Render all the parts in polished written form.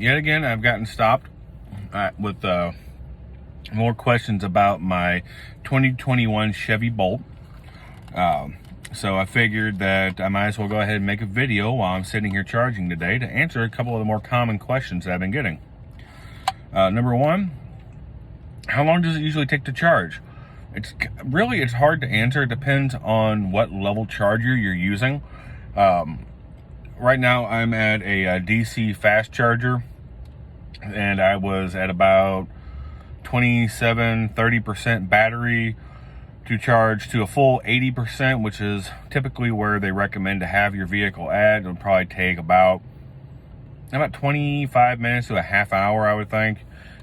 yet again, I've gotten stopped with more questions about my 2021 Chevy Bolt. So I figured that I might as well go ahead and make a video while I'm sitting here charging today to answer a couple of the more common questions that I've been getting. Number one, how long does it usually take to charge? It's hard to answer. It depends on what level charger you're using. Right now I'm at a DC fast charger, and I was at about 27-30% battery to charge to a full 80%, which is typically where they recommend to have your vehicle at. It'll probably take about 25 minutes to a half hour, I would think,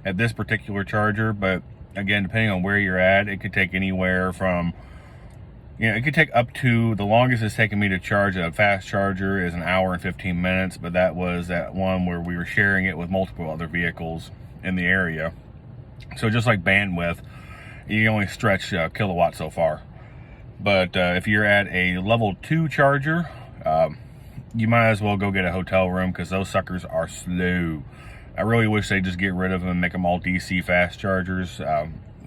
at this particular charger. But again, depending on where you're at, it could take anywhere from, it could take up to, the longest it's taken me to charge a fast charger is 1 hour and 15 minutes, but that was that one where we were sharing it with multiple other vehicles in the area. So just like bandwidth, you only stretch kilowatts so far. But if you're at a level 2 charger, you might as well go get a hotel room, because those suckers are slow. I really wish they'd just get rid of them and make them all DC fast chargers,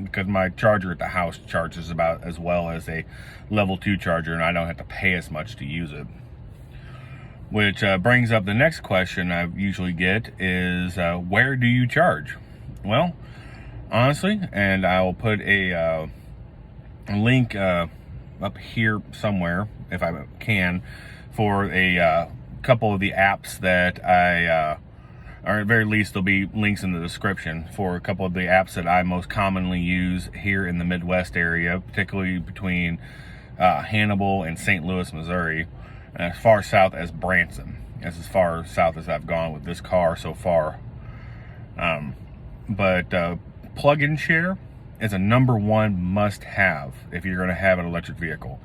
because my charger at the house charges about as well as a level 2 charger, and I don't have to pay as much to use it. Which brings up the next question I usually get is, where do you charge? Well, honestly, and I'll put a link up here somewhere if I can for a couple of the apps that or at very least there'll be links in the description for a couple of the apps that I most commonly use here in the Midwest area, particularly between Hannibal and St. Louis, Missouri, and as far south as Branson. That's as far south as I've gone with this car so far. But plug-in share is a #1 must-have if you're going to have an electric vehicle.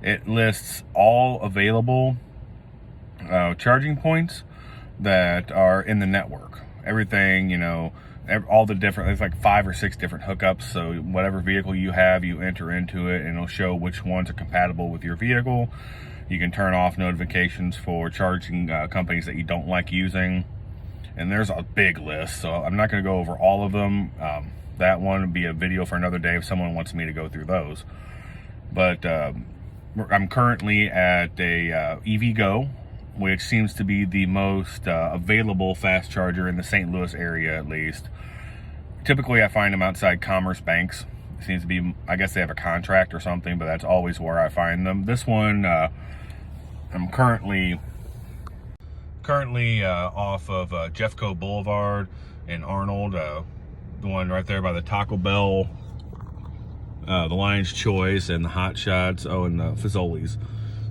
It lists all available charging points that are in the network. Everything, all the different, it's like 5 or 6 different hookups. So whatever vehicle you have, you enter into it, and it'll show which ones are compatible with your vehicle. You can turn off notifications for charging companies that you don't like using. And there's a big list, so I'm not going to go over all of them. That one would be a video for another day if someone wants me to go through those. But I'm currently at a EVgo, which seems to be the most available fast charger in the St. Louis area, at least. Typically, I find them outside commerce banks. It seems to be, I guess they have a contract or something, but that's always where I find them. This one, I'm currently off of Jeffco Boulevard in Arnold, the one right there by the Taco Bell, the Lion's Choice, and the Hot Shots, and the Fazoli's.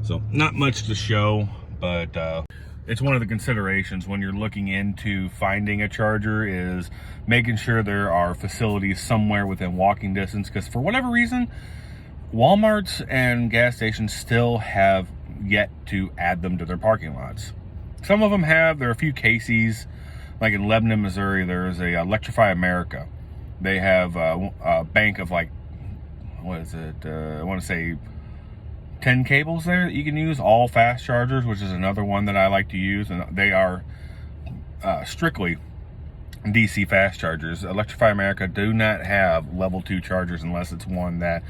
So not much to show, but it's one of the considerations when you're looking into finding a charger, is making sure there are facilities somewhere within walking distance, because for whatever reason, Walmarts and gas stations still have yet to add them to their parking lots. Some of them have. There are a few Casey's, like in Lebanon, Missouri, there's a Electrify America. They have a bank of like, what is it? I want to say 10 cables there that you can use, all fast chargers, which is another one that I like to use. And they are strictly DC fast chargers. Electrify America do not have level 2 chargers unless it's one that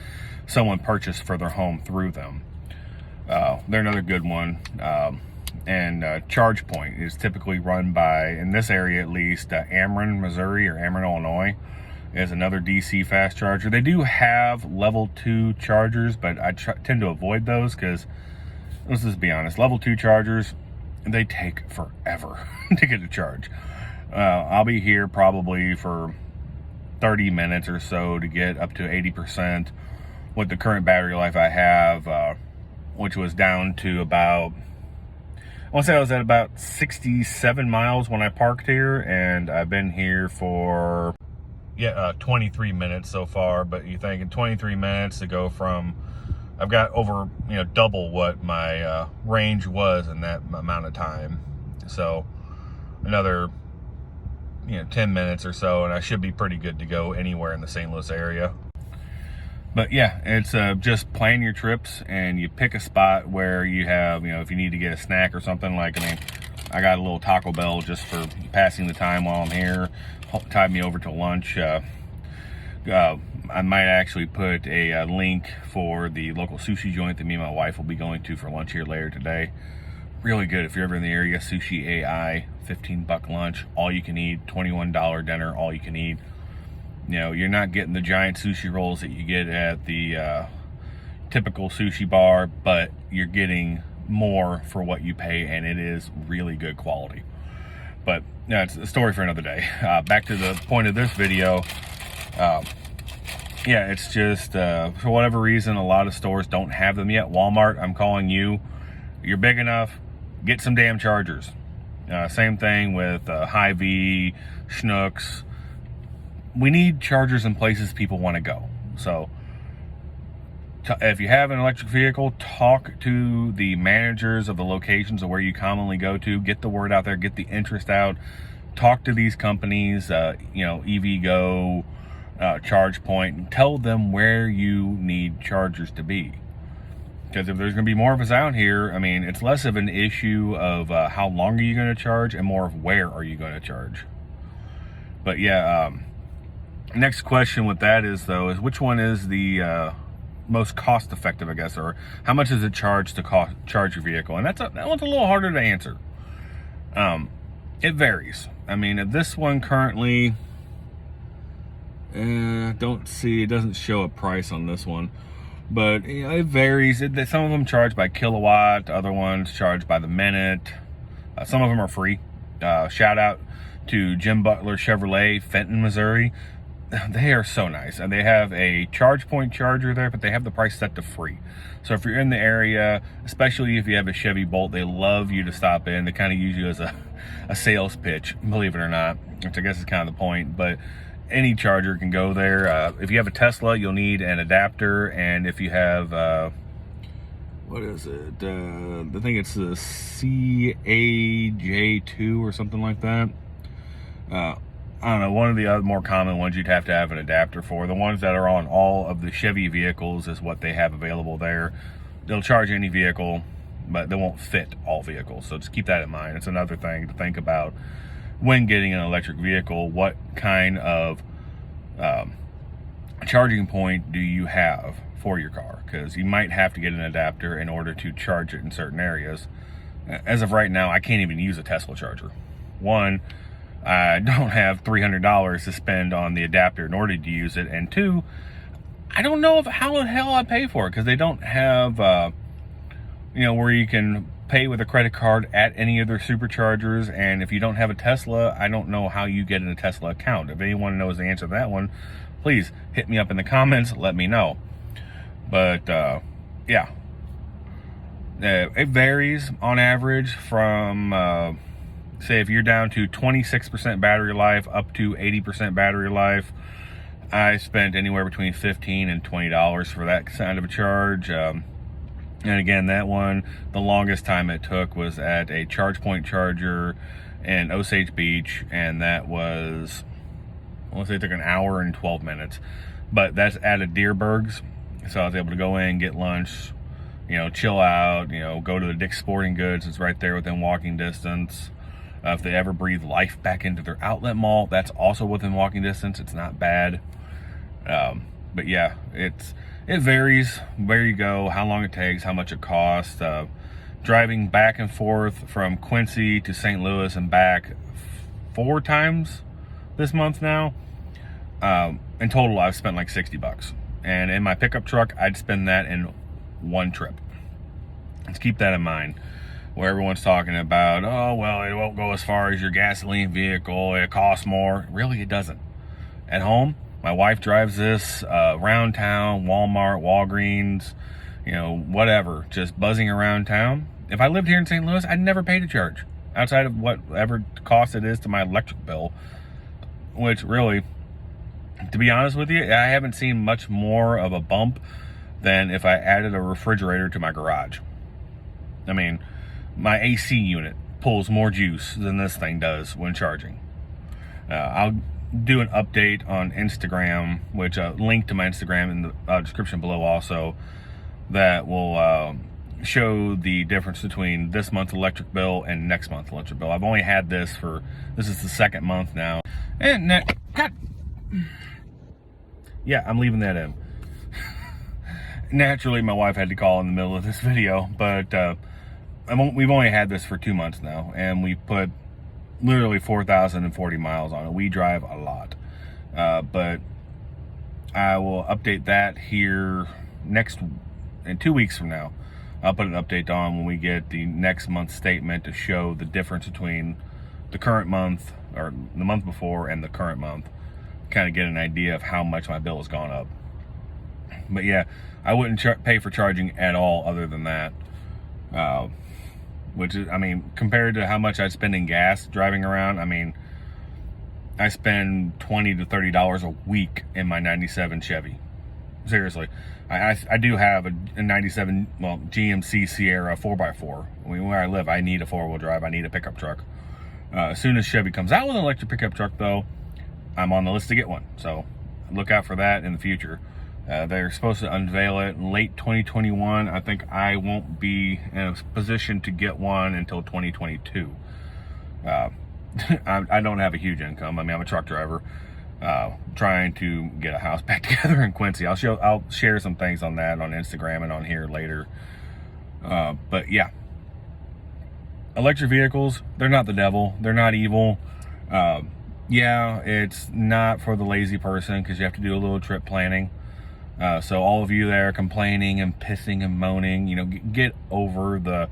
someone purchased for their home through them. They're another good one. And ChargePoint is typically run by, in this area at least, Ameren, Missouri, or Ameren, Illinois, is another DC fast charger. They do have level 2 chargers, but I tend to avoid those because, let's just be honest, level 2 chargers, they take forever to get a charge. I'll be here probably for 30 minutes or so to get up to 80% with the current battery life I have, which was down to about, I want to say I was at about 67 miles when I parked here, and I've been here for 23 minutes so far. But you think in 23 minutes to go from, I've got over double what my range was in that amount of time. So another 10 minutes or so, and I should be pretty good to go anywhere in the St. Louis area. But yeah, it's just plan your trips, and you pick a spot where you have, if you need to get a snack or something, like, I got a little Taco Bell just for passing the time while I'm here. Tide me over to lunch. I might actually put a link for the local sushi joint that me and my wife will be going to for lunch here later today. Really good if you're ever in the area. Sushi AI, $15 lunch, all you can eat, $21 dinner, all you can eat. You know, you're not getting the giant sushi rolls that you get at the typical sushi bar, but you're getting more for what you pay, and it is really good quality. But it's a story for another day. Back to the point of this video. Yeah, it's just for whatever reason, a lot of stores don't have them yet. Walmart, I'm calling you. You're big enough, get some damn chargers. Same thing with Hy-Vee, Schnucks. We need chargers in places people want to go. So if you have an electric vehicle, talk to the managers of the locations of where you commonly go to. Get the word out there, get the interest out. Talk to these companies, EVgo, ChargePoint, and tell them where you need chargers to be. Because if there's going to be more of us out here, I mean, it's less of an issue of how long are you going to charge and more of where are you going to charge. But yeah, next question with that is which one is the most cost effective, I guess, or how much does it charge to charge your vehicle? And that one's a little harder to answer. It varies. I mean, this one currently, it doesn't show a price on this one, but you know, it varies. Some of them charge by kilowatt, other ones charge by the minute. Some of them are free. Shout out to Jim Butler Chevrolet, Fenton, Missouri. They are so nice, and they have a ChargePoint charger there, but they have the price set to free. So if you're in the area, especially if you have a Chevy Bolt, they love you to stop in. They kind of use you as a sales pitch, believe it or not, which I guess is kind of the point. But any charger can go there. If you have a Tesla, you'll need an adapter, and if you have what is it? I think it's the CAJ2 or something like that. I don't know, one of the other more common ones you'd have to have an adapter for. The ones that are on all of the Chevy vehicles is what they have available there. They'll charge any vehicle, but they won't fit all vehicles. So just keep that in mind. It's another thing to think about when getting an electric vehicle. What kind of charging point do you have for your car? Because you might have to get an adapter in order to charge it in certain areas. As of right now, I can't even use a Tesla charger. One, I don't have $300 to spend on the adapter in order to use it, and two, I don't know how the hell I pay for it, because they don't have where you can pay with a credit card at any of their superchargers. And if you don't have a Tesla, I don't know how you get in a Tesla account. If anyone knows the answer to that one, please hit me up in the comments, let me know. But yeah, it varies on average from say if you're down to 26% battery life up to 80% battery life. I spent anywhere between $15 and $20 for that kind of a charge. And again, that one, the longest time it took was at a ChargePoint charger in Osage Beach, and that was, I want to say it took an hour and 12 minutes. But that's at a Deerberg's, so I was able to go in, get lunch, chill out, go to the Dick's Sporting Goods. It's right there within walking distance. If they ever breathe life back into their outlet mall, that's also within walking distance. It's not bad. But yeah, it varies where you go, how long it takes, how much it costs. Driving back and forth from Quincy to St. Louis and back 4 times this month now. In total, I've spent like $60. And in my pickup truck, I'd spend that in one trip. Let's keep that in mind. Where everyone's talking about, oh, well, it won't go as far as your gasoline vehicle, it costs more. Really, it doesn't. At home, my wife drives this around town, Walmart, Walgreens, whatever, just buzzing around town. If I lived here in St. Louis, I'd never pay to charge, outside of whatever cost it is to my electric bill, which really, to be honest with you, I haven't seen much more of a bump than if I added a refrigerator to my garage. I mean, my AC unit pulls more juice than this thing does when charging. I'll do an update on Instagram, which link to my Instagram in the description below also, that will show the difference between this month's electric bill and next month's electric bill. I've only had this is the second month now. And God, yeah, I'm leaving that in. Naturally, my wife had to call in the middle of this video, but we've only had this for 2 months now, and we put literally 4,040 miles on it. We drive a lot, but I will update that here in 2 weeks from now. I'll put an update on when we get the next month's statement to show the difference between the current month, or the month before, and the current month. Kind of get an idea of how much my bill has gone up. But yeah, I wouldn't pay for charging at all other than that. Which is, I mean, compared to how much I spend in gas driving around, I mean, I spend $20 to $30 a week in my 97 Chevy. Seriously. I do have a 97, well, GMC Sierra 4x4. I mean, where I live, I need a four-wheel drive. I need a pickup truck. As soon as Chevy comes out with an electric pickup truck, though, I'm on the list to get one. So look out for that in the future. They're supposed to unveil it in late 2021. I think I won't be in a position to get one until 2022. I don't have a huge income. I mean, I'm a truck driver. Trying to get a house back together in Quincy. I'll share some things on that on Instagram and on here later. But yeah, electric vehicles, they're not the devil. They're not evil. Yeah, it's not for the lazy person, because you have to do a little trip planning. So all of you there complaining and pissing and moaning, you know, get over the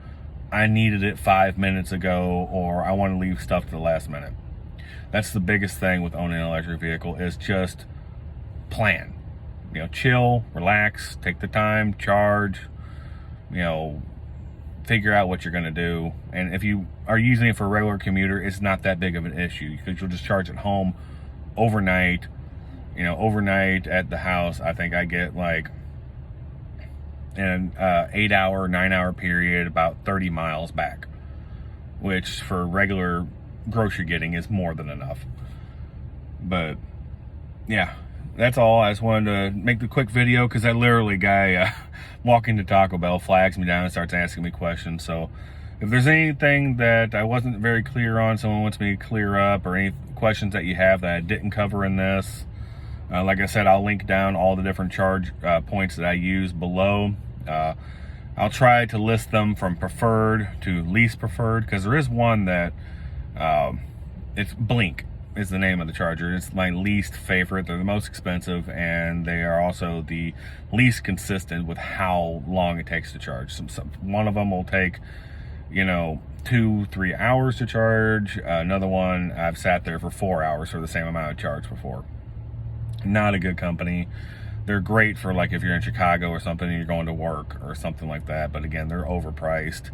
I needed it 5 minutes ago, or I want to leave stuff to the last minute. That's the biggest thing with owning an electric vehicle, is just plan. You know, chill, relax, take the time, charge, you know, figure out what you're going to do. And if you are using it for a regular commuter, it's not that big of an issue, because you'll just charge at home overnight. You know, overnight at the house, I think I get like in an 8-hour, 9-hour period, about 30 miles back, which for regular grocery getting is more than enough. But yeah, that's all. I just wanted to make the quick video, because I literally, guy walking to Taco Bell flags me down and starts asking me questions. So if there's anything that I wasn't very clear on, someone wants me to clear up, or any questions that you have that I didn't cover in this, like I said, I'll link down all the different charge points that I use below. I'll try to list them from preferred to least preferred, because there is one that it's Blink is the name of the charger. It's my least favorite. They're the most expensive, and they are also the least consistent with how long it takes to charge. One of them will take, you know, 2-3 hours to charge. Another one, I've sat there for 4 hours for the same amount of charge before. Not a good company. They're great for, like, if you're in Chicago or something and you're going to work or something like that, but again, they're overpriced.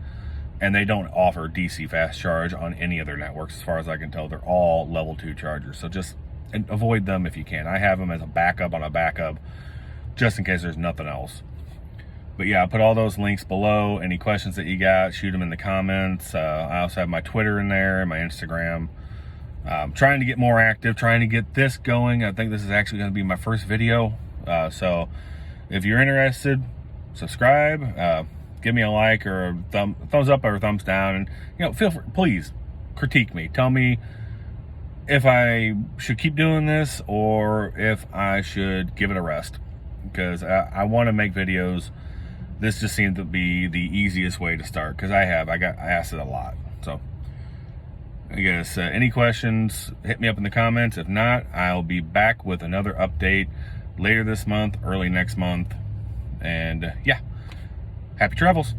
And they don't offer DC fast charge on any of their networks, as far as I can tell. They're all level 2 chargers, so just avoid them if you can. I have them as a backup on a backup, just in case there's nothing else. But yeah, I'll put all those links below. Any questions that you got, shoot them in the comments. I also have my Twitter in there and my Instagram. Trying to get more active, trying to get this going. I think this is actually going to be my first video. So if you're interested, subscribe. Give me a like, or a thumbs up, or a thumbs down, and, you know, feel free, please critique me. Tell me if I should keep doing this, or if I should give it a rest, because I want to make videos. This just seemed to be the easiest way to start, because I asked it a lot. So I guess any questions, hit me up in the comments. If not, I'll be back with another update later this month, early next month. And yeah, happy travels.